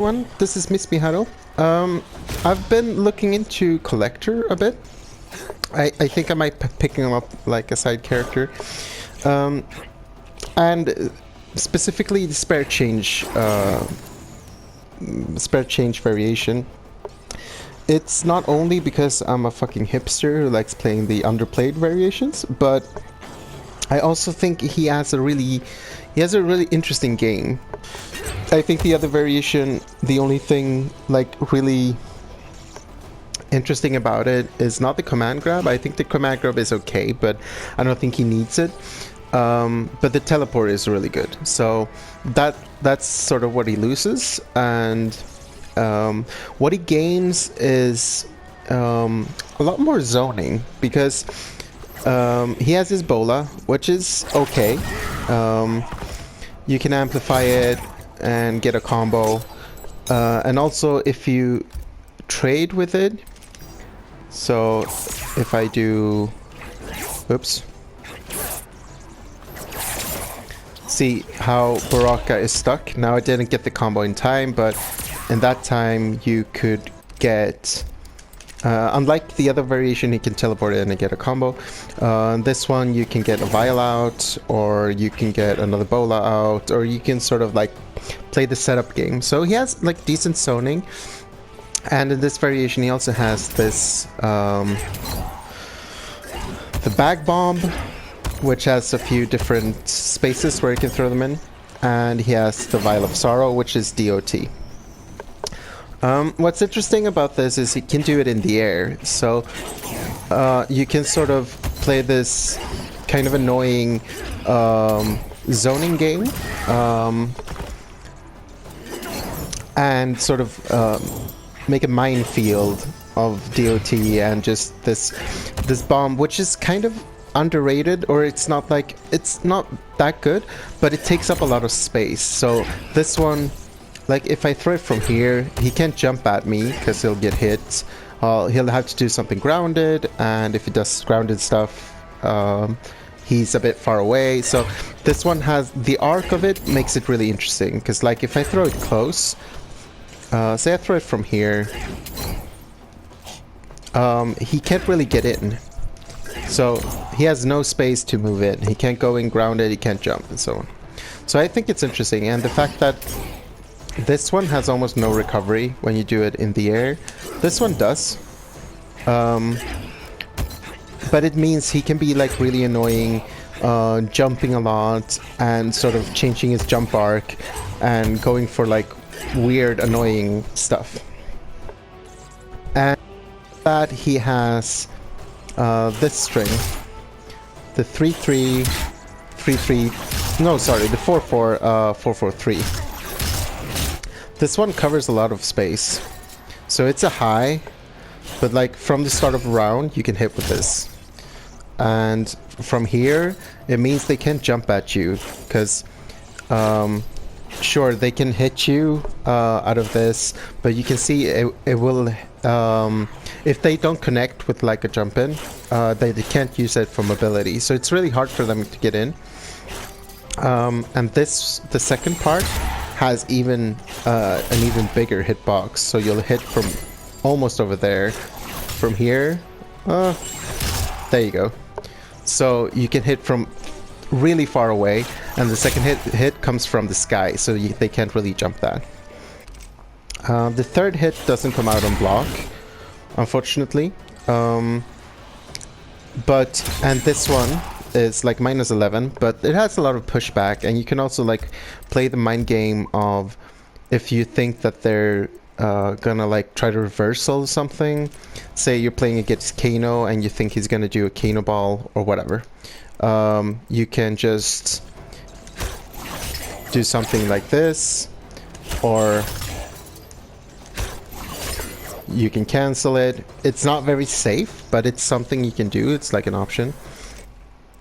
This is Miss Miharu. I've been looking into Kollektor a bit. I think I might pick him up like a side character. And specifically the spare change variation. It's not only because I'm a fucking hipster who likes playing the underplayed variations, but I also think he has a really interesting game. I think the other variation, the only thing like really interesting about it is not the command grab. I think the command grab is okay, but I don't think he needs it. But the teleport is really good. So that's sort of what he loses, and what he gains is a lot more zoning, because he has his bola, which is okay. You can amplify it and get a combo, and also if you trade with it, so if I do, oops, see how Baraka is stuck. Now I didn't get the combo in time, but in that time you could get, unlike the other variation, he can teleport in and get a combo. This one you can get a vial out, or you can get another bola out, or you can sort of like play the setup game. So he has like decent zoning, and in this variation he also has this the bag bomb, which has a few different spaces where you can throw them in, and he has the vial of sorrow, which is DOT. What's interesting about this is he can do it in the air, so you can sort of play this kind of annoying zoning game, and sort of make a minefield of DOT and just this bomb, which is kind of underrated, or it's not that good, but it takes up a lot of space. So this one, like if I throw it from here, he can't jump at me because he'll get hit. He'll have to do something grounded, and if he does grounded stuff, he's a bit far away. So this one has the arc of it, makes it really interesting, because like if I throw it close, say I throw it from here, he can't really get in. So he has no space to move in. He can't go in grounded, he can't jump, and so on. So I think it's interesting, and the fact that this one has almost no recovery when you do it in the air. This one does. But it means he can be like really annoying, jumping a lot and sort of changing his jump arc and going for like weird annoying stuff. And that he has this string, the 3-3, 3-3, no sorry, the 4-4, 4-4-3. This one covers a lot of space, so it's a high, but like from the start of a round you can hit with this, and from here it means they can't jump at you, because sure they can hit you out of this, but you can see it will, if they don't connect with like a jump in, they can't use it for mobility, so it's really hard for them to get in. And the second part has an even bigger hitbox, so you'll hit from almost over there. From here, there you go. So you can hit from really far away, and the second hit comes from the sky, so they can't really jump that. The third hit doesn't come out on block, unfortunately. And this one is like -11, but it has a lot of pushback, and you can also like play the mind game of, if you think that they're gonna like try to reversal something, say you're playing against Kano and you think he's gonna do a Kano ball or whatever, you can just do something like this, or you can cancel it. It's not very safe, but it's something you can do. It's like an option.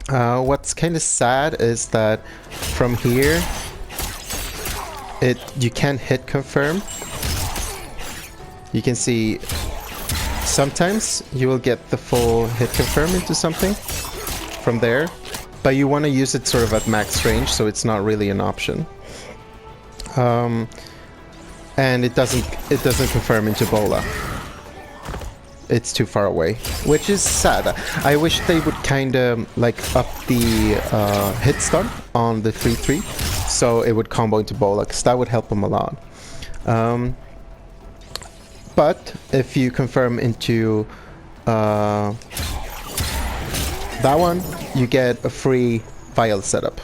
What's kind of sad is that from here, you can't hit confirm. You can see sometimes you will get the full hit confirm into something from there, but you want to use it sort of at max range, so it's not really an option. and it doesn't confirm into Bola. It's too far away, which is sad. I wish they would kind of like up the hit stun on the 3-3, so it would combo into Bola, because that would help them a lot. But if you confirm into that one, you get a free vial setup.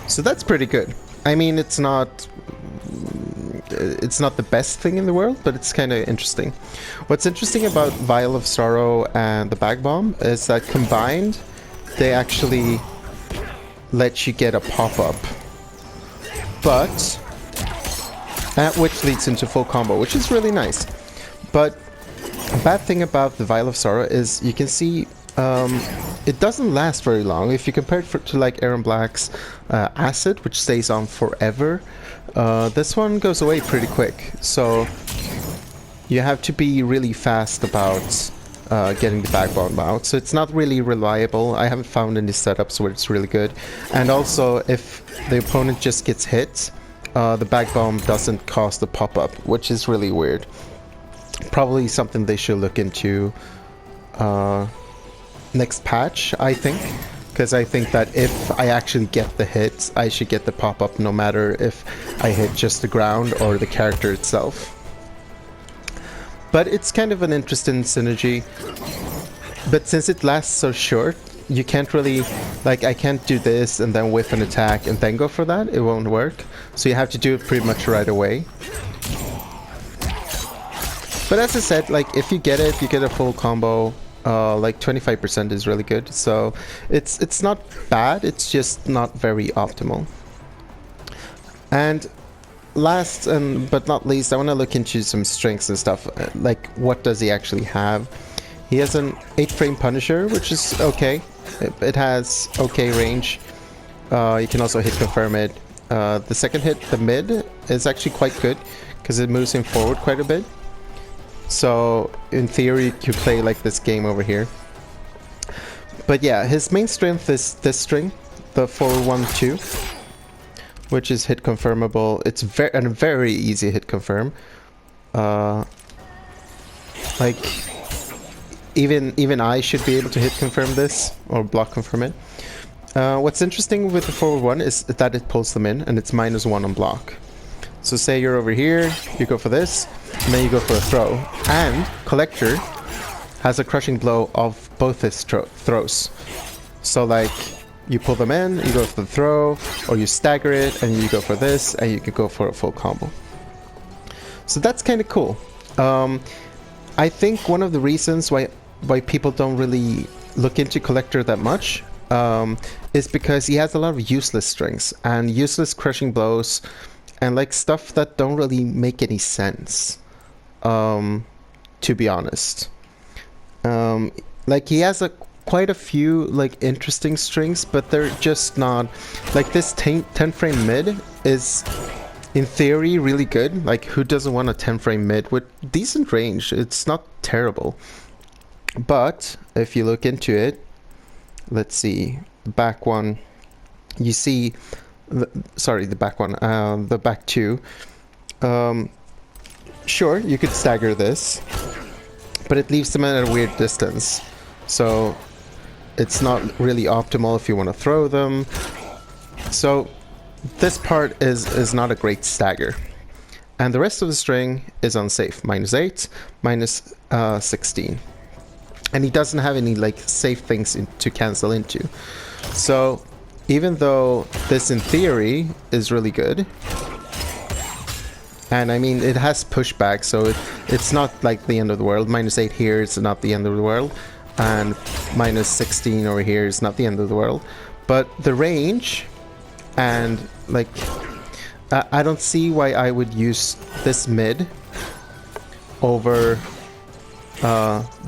So that's pretty good. I mean, it's not the best thing in the world, but it's kind of interesting. What's interesting about Vial of Sorrow and the Bag Bomb is that combined, they actually let you get a pop-up. But, which leads into full combo, which is really nice. But a bad thing about the Vial of Sorrow is you can see it doesn't last very long. If you compare it to like Aaron Black's Acid, which stays on forever, this one goes away pretty quick. So you have to be really fast about getting the Bag Bomb out. So it's not really reliable. I haven't found any setups where it's really good. And also, if the opponent just gets hit, the Bag Bomb doesn't cost a pop-up, which is really weird. Probably something they should look into next patch, I think, because I think that if I actually get the hits, I should get the pop-up no matter if I hit just the ground or the character itself. But it's kind of an interesting synergy. But since it lasts so short, you can't really, like, I can't do this and then whiff an attack and then go for that. It won't work. So you have to do it pretty much right away. But as I said, like, if you get it, you get a full combo. Like 25% is really good, so it's not bad, it's just not very optimal. And last but not least, I want to look into some strengths and stuff, like what does he actually have. He has an 8-frame Punisher, which is okay. It has okay range. You can also hit confirm it. The second hit, the mid, is actually quite good because it moves him forward quite a bit. So, in theory, you play like this game over here. But yeah, his main strength is this string, the 4-1-2, which is hit confirmable. It's a very easy hit confirm. Like, even I should be able to hit confirm this, or block confirm it. What's interesting with the 4-1 is that it pulls them in, and it's -1 on block. So say you're over here, you go for this, and then you go for a throw. And Kollektor has a crushing blow of both his throws. So like, you pull them in, you go for the throw, or you stagger it, and you go for this, and you can go for a full combo. So that's kind of cool. I think one of the reasons why people don't really look into Kollektor that much is because he has a lot of useless strings, and useless crushing blows, and like stuff that don't really make any sense, to be honest. Like he has quite a few like interesting strings, but they're just not like this 10-frame mid is in theory really good. Like who doesn't want a 10-frame mid with decent range? It's not terrible. But if you look into it, let's see, the back one, you see the back one, the back two. Sure, you could stagger this, but it leaves them at a weird distance. So it's not really optimal if you want to throw them. So this part is not a great stagger. And the rest of the string is unsafe. -8, -16. And he doesn't have any like safe things to cancel into. So even though this in theory is really good, and I mean it has pushback, so it's not like the end of the world. -8 here is not the end of the world, and -16 over here is not the end of the world. But the range, and like I don't see why I would use this mid over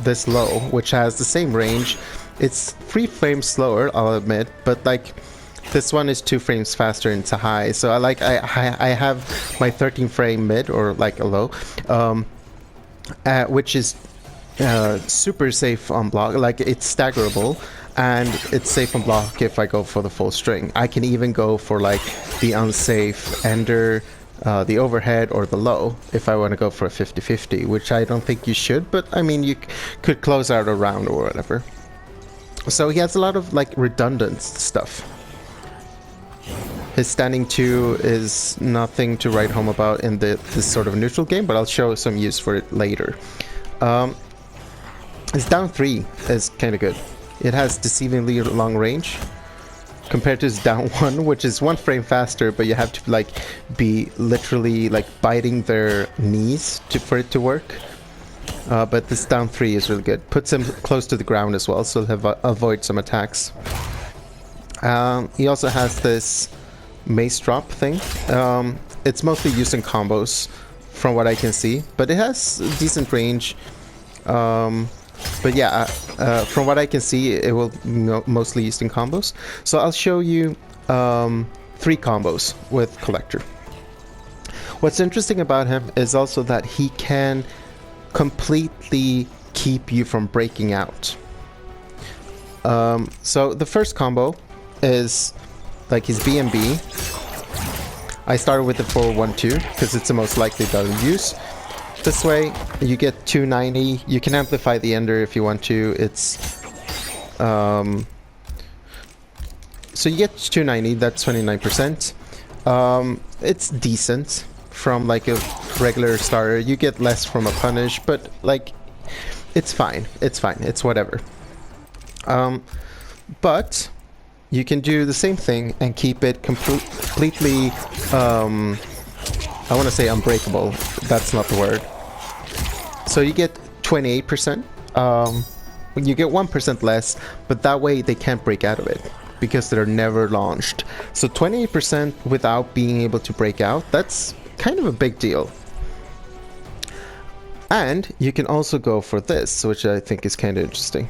this low, which has the same range. It's 3 frames slower, I'll admit, but like this one is 2 frames faster and it's a high. So I have my 13-frame mid, or like a low, which is super safe on block. Like it's staggerable, and it's safe on block if I go for the full string. I can even go for like the unsafe ender, the overhead, or the low if I want to go for a 50-50, which I don't think you should, but I mean you could close out a round or whatever. So he has a lot of like redundant stuff. His standing 2 is nothing to write home about in this sort of neutral game, but I'll show some use for it later. His down 3 is kind of good. It has deceivingly long range compared to his down 1, which is 1 frame faster, but you have to like be literally like biting their knees for it to work. But this down 3 is really good. Puts him close to the ground as well, so he'll avoid some attacks. He also has this mace drop thing. It's mostly used in combos from what I can see, but it has decent range. But yeah, from what I can see, it will mostly used in combos. So I'll show you 3 combos with Kollektor. What's interesting about him is also that he can completely keep you from breaking out. So the first combo is like his BMB. I started with the 4-1-2 because it's the most likely that I'll use. This way you get 290. You can amplify the ender if you want to. It's so you get 290. That's 29%. It's decent from like a regular starter. You get less from a punish, but like it's fine. It's fine. It's whatever. But you can do the same thing and keep it completely, I want to say unbreakable. That's not the word. So you get 28%. You get 1% less, but that way they can't break out of it because they're never launched. So 28% without being able to break out, that's kind of a big deal. And you can also go for this, which I think is kind of interesting.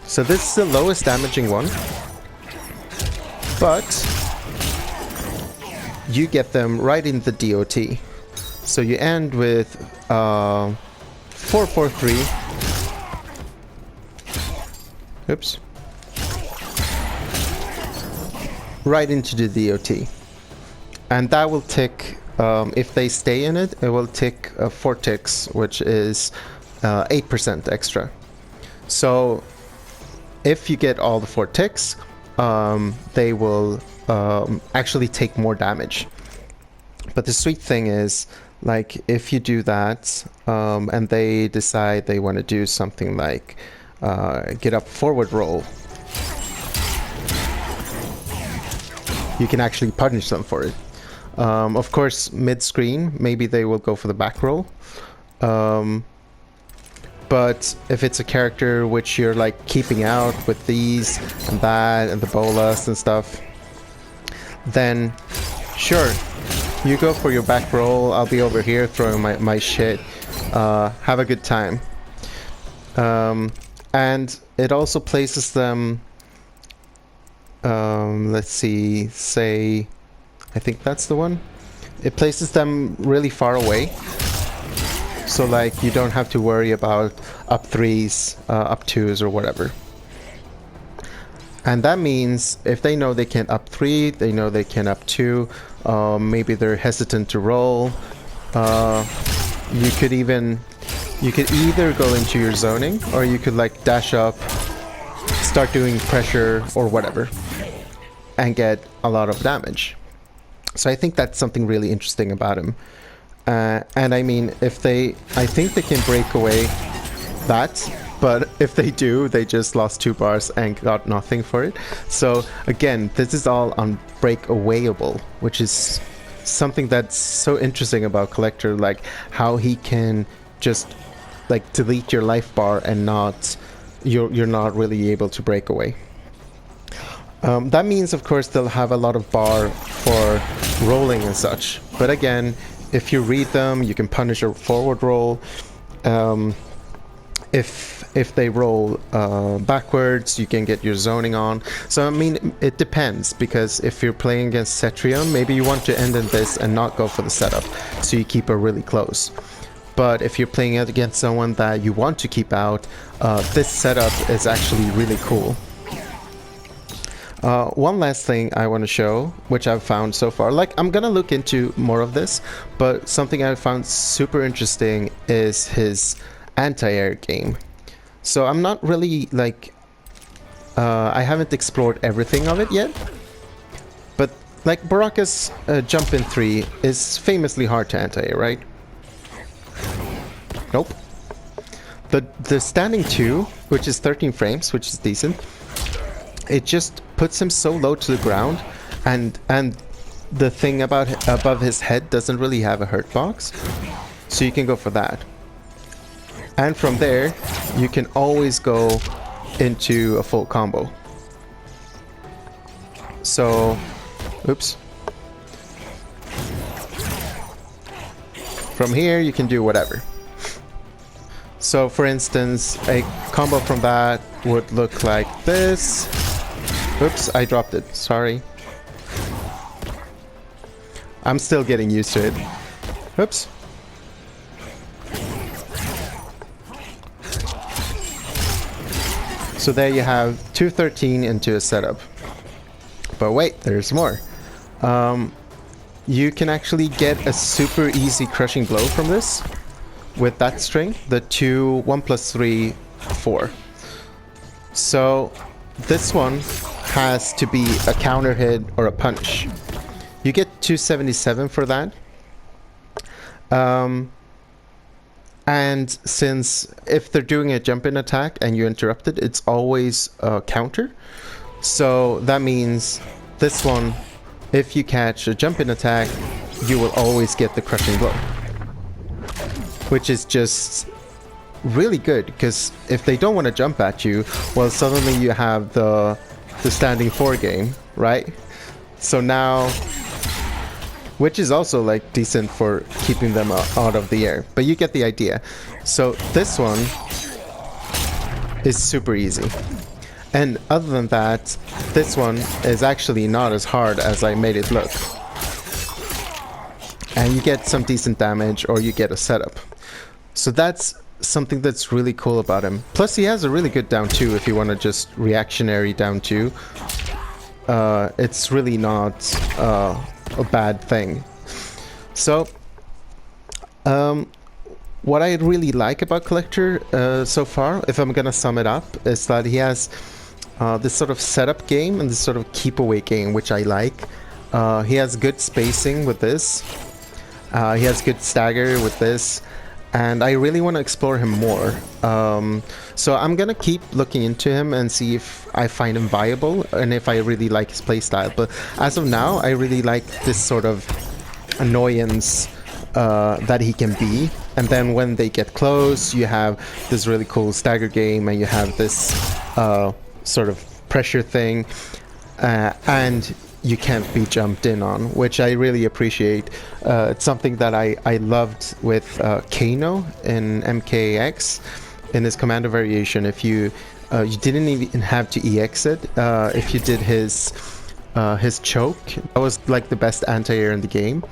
So this is the lowest damaging one, but you get them right in the DOT. So you end with 443. Oops. Right into the DOT. And that will tick, if they stay in it, it will tick 4 ticks, which is 8% extra. So if you get all the 4 ticks, they will actually take more damage. But the sweet thing is, like, if you do that, and they decide they want to do something like get up forward roll, you can actually punish them for it. Of course, mid-screen, maybe they will go for the back roll. But if it's a character which you're like keeping out with these and that and the bolas and stuff, then sure, you go for your back roll. I'll be over here throwing my shit. Have a good time. And it also places them, let's see, say, I think that's the one. It places them really far away. So like you don't have to worry about up 3s, up 2s or whatever. And that means if they know they can up 3, they know they can up 2, maybe they're hesitant to roll. You could either go into your zoning, or you could like dash up, start doing pressure or whatever, and get a lot of damage. So I think that's something really interesting about him. And I mean, I think they can break away that, but if they do, they just lost 2 bars and got nothing for it. So again, this is all unbreakawayable, which is something that's so interesting about Kollektor, like how he can just like delete your life bar and you're not really able to break away. That means, of course, they'll have a lot of bar for rolling and such. But again, if you read them, you can punish a forward roll. If they roll backwards, you can get your zoning on. So I mean, it depends, because if you're playing against Cetrion, maybe you want to end in this and not go for the setup, so you keep her really close. but if you're playing it against someone that you want to keep out, this setup is actually really cool. One last thing I want to show, which I've found so far, like I'm gonna look into more of this, but something I found super interesting is his anti-air game. So I'm not really like, I haven't explored everything of it yet, but like Baraka's jump in 3 is famously hard to anti-air, right? Nope. The standing 2, which is 13 frames, which is decent, it just puts him so low to the ground, and the thing about above his head doesn't really have a hurt box, so you can go for that. And from there, you can always go into a full combo. So, oops. From here, you can do whatever. So, for instance, a combo from that would look like this. Oops, I dropped it. Sorry. I'm still getting used to it. Oops. So there you have 213 into a setup. But wait, there's more. You can actually get a super easy crushing blow from this with that string, the 2, 1 plus 3, 4. So this one has to be a counter hit or a punch. You get 277 for that. And since if they're doing a jump in attack and you interrupt it, it's always a counter. So that means this one, if you catch a jump in attack, you will always get the crushing blow. Which is just really good, because if they don't want to jump at you, well, suddenly you have the standing 4 game, right? So now, which is also like decent for keeping them out of the air, but you get the idea. So this one is super easy. And other than that, this one is actually not as hard as I made it look. And you get some decent damage, or you get a setup. So that's something that's really cool about him. Plus he has a really good down 2 if you want to just reactionary down 2. It's really not a bad thing. So what I really like about Kollektor so far, if I'm gonna sum it up, is that he has this sort of setup game and this sort of keep away game, which I like. He has good spacing with this. He has good stagger with this. And I really want to explore him more. So I'm gonna keep looking into him and see if I find him viable and if I really like his playstyle. But as of now, I really like this sort of annoyance that he can be. And then when they get close, you have this really cool stagger game, and you have this sort of pressure thing. And you can't be jumped in on, which I really appreciate. It's something that I loved with Kano in MKX in his commander variation. If you didn't even have to EX it, if you did his choke, that was like the best anti-air in the game,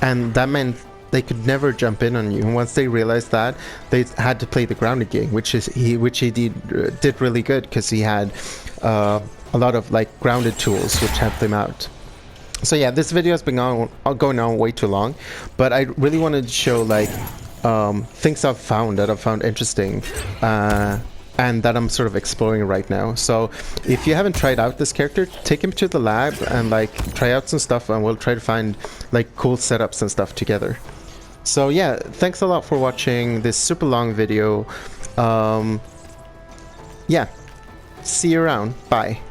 and that meant they could never jump in on you. And once they realized that, they had to play the grounded game, which he did really good, because he had a lot of like grounded tools which helped them out. So yeah, this video has been going on way too long, but I really wanted to show like things I've found interesting, and that I'm sort of exploring right now. So if you haven't tried out this character, take him to the lab and like try out some stuff, and we'll try to find like cool setups and stuff together. So yeah, thanks a lot for watching this super long video. Yeah, see you around. Bye.